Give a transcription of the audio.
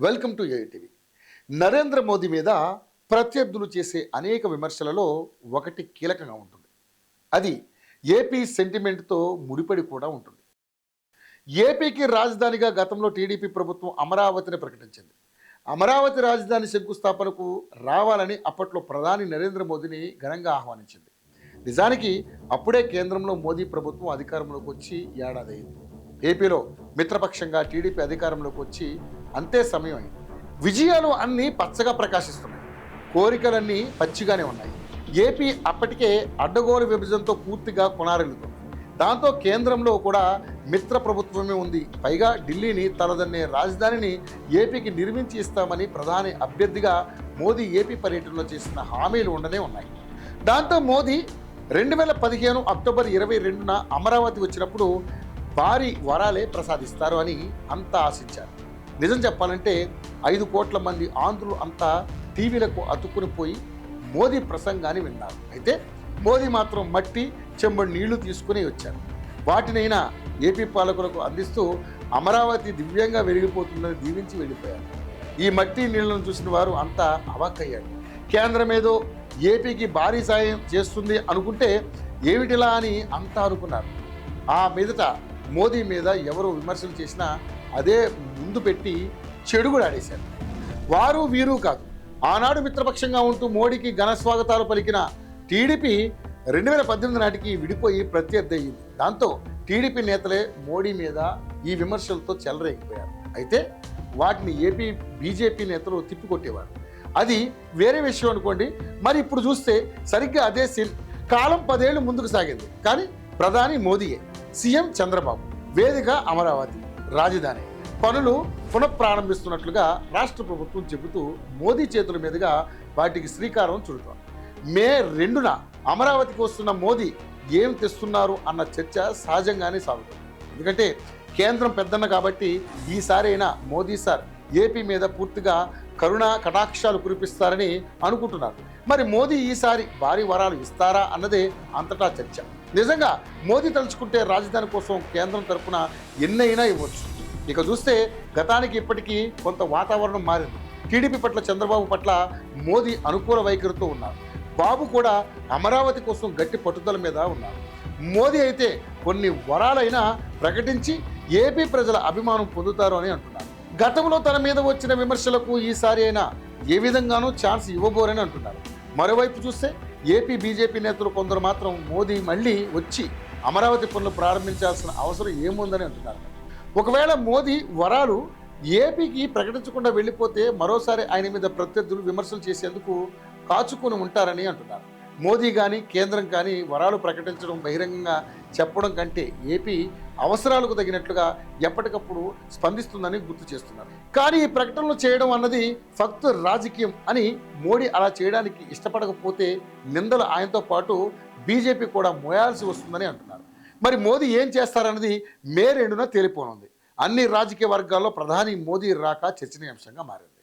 Welcome to AITV. Narendra Modi మీద ప్రత్యర్థులు చేసే అనేక విమర్శలలో ఒకటి కీలకంగా ఉంటుంది. అది ఏపీ సెంటిమెంట్తో ముడిపడి కూడా ఉంటుంది. ఏపీకి రాజధానిగా గతంలో టీడీపీ ప్రభుత్వం అమరావతిని ప్రకటించింది. అమరావతి రాజధాని శంకుస్థాపనకు రావాలని అప్పట్లో ప్రధాని నరేంద్ర మోదీని ఘనంగా ఆహ్వానించింది. నిజానికి అప్పుడే కేంద్రంలో మోదీ ప్రభుత్వం అధికారంలోకి వచ్చి ఏడాది అయింది. ఏపీలో మిత్రపక్షంగా టీడీపీ అధికారంలోకి వచ్చి అంతే సమయం అయింది. విజయాలు అన్నీ పచ్చగా ప్రకాశిస్తున్నాయి, కోరికలన్నీ పచ్చిగానే ఉన్నాయి. ఏపీ అప్పటికే అడ్డగోలు విభజనతో పూర్తిగా కొనారెల్లుతుంది. దాంతో కేంద్రంలో కూడా మిత్ర ప్రభుత్వమే ఉంది. పైగా ఢిల్లీని తలదన్నే రాజధానిని ఏపీకి నిర్మించి ఇస్తామని ప్రధాని అభ్యర్థిగా మోదీ ఏపీ పర్యటనలో చేసిన హామీలు ఉండనే ఉన్నాయి. దాంతో మోదీ 2015 అక్టోబర్ 22న అమరావతి వచ్చినప్పుడు భారీ వరాలే ప్రసాదిస్తారు అని అంతా ఆశించారు. నిజం చెప్పాలంటే 5 కోట్ల మంది ఆంధ్రులు అంతా టీవీలకు అతుక్కుని పోయి మోదీ ప్రసంగాన్ని విన్నారు. అయితే మోదీ మాత్రం మట్టి చెంబడి నీళ్లు తీసుకుని వచ్చారు. వాటినైనా ఏపీ పాలకులకు అందిస్తూ అమరావతి దివ్యంగా వెలిగిపోతుందని దీవించి వెళ్ళిపోయారు. ఈ మట్టి నీళ్లను చూసిన వారు అంతా అవాక్కయ్యారు. కేంద్రం ఏదో ఏపీకి భారీ సాయం చేస్తుంది అనుకుంటే ఏమిటిలా అని అంతా అనుకున్నారు. ఆ మీదట మోదీ మీద ఎవరు విమర్శలు చేసినా అదే ముందు పెట్టి చెడుగుడు ఆడేశారు. వారు వీరు కాదు, ఆనాడు మిత్రపక్షంగా ఉంటూ మోడీకి ఘన స్వాగతాలు పలికిన టీడీపీ 2018 నాటికి విడిపోయి ప్రత్యర్థి అయ్యింది. దాంతో టీడీపీ నేతలే మోడీ మీద ఈ విమర్శలతో చెలరేగిపోయారు. అయితే వాటిని ఏపీ బీజేపీ నేతలు తిప్పికొట్టేవారు. అది వేరే విషయం అనుకోండి. మరి ఇప్పుడు చూస్తే సరిగ్గా అదే సీన్. కాలం 10 ఏళ్ళు ముందుకు సాగింది, కానీ ప్రధాని మోదీయే, సీఎం చంద్రబాబు, వేదిక అమరావతి, రాజధాని పనులు పునఃప్రారంభిస్తున్నట్లుగా రాష్ట్ర ప్రభుత్వం చెబుతూ మోదీ చేతుల మీదుగా వాటికి శ్రీకారం చుడుతోంది. మే 2న అమరావతికి వస్తున్న మోదీ ఏం తెస్తున్నారు అన్న చర్చ సహజంగానే సాగుతుంది. ఎందుకంటే కేంద్రం పెద్దన్న కాబట్టి ఈసారి అయినా మోదీ సార్ ఏపీ మీద పూర్తిగా కరుణ కటాక్షాలు కురిపిస్తారని అనుకుంటున్నారు. మరి మోదీ ఈసారి భారీ వరాలు ఇస్తారా అన్నదే అంతటా చర్చ. నిజంగా మోదీ తలుచుకుంటే రాజధాని కోసం కేంద్రం తరఫున ఎన్నైనా ఇవ్వచ్చు. ఇక చూస్తే గతానికి ఇప్పటికీ కొంత వాతావరణం మారింది. టీడీపీ పట్ల చంద్రబాబు పట్ల మోదీ అనుకూల వైఖరితో ఉన్నారు. బాబు కూడా అమరావతి కోసం గట్టి పట్టుదల మీద ఉన్నారు. మోదీ అయితే కొన్ని వరాలైనా ప్రకటించి ఏపీ ప్రజల అభిమానం పొందుతారు అని అంటున్నారు. గతంలో తన మీద వచ్చిన విమర్శలకు ఈసారి అయినా ఏ విధంగానూ ఛాన్స్ ఇవ్వబోరని అంటున్నారు. మరోవైపు చూస్తే ఏపీ బీజేపీ నేతలు కొందరు మాత్రం మోదీ మళ్ళీ వచ్చి అమరావతి పనులు ప్రారంభించాల్సిన అవసరం ఏముందని అంటున్నారు. ఒకవేళ మోదీ వరాలు ఏపీకి ప్రకటించకుండా వెళ్ళిపోతే మరోసారి ఆయన మీద ప్రత్యర్థులు విమర్శలు చేసేందుకు కాచుకొని ఉంటారని అంటున్నారు. మోదీ కానీ కేంద్రం కానీ వరాలు ప్రకటించడం, బహిరంగంగా చెప్పడం కంటే ఏపీ అవసరాలకు తగినట్లుగా ఎప్పటికప్పుడు స్పందిస్తుందని గుర్తు చేస్తున్నారు. కానీ ఈ ప్రకటనలు చేయడం అన్నది ఫక్త్ రాజకీయం అని, మోడీ అలా చేయడానికి ఇష్టపడకపోతే నిందలు ఆయనతో పాటు బీజేపీ కూడా మోయాల్సి వస్తుందని అంటున్నారు. మరి మోదీ ఏం చేస్తారన్నది మే 2న తేలిపోనుంది. అన్ని రాజకీయ వర్గాల్లో ప్రధాని మోదీ రాక చర్చనీయాంశంగా మారింది.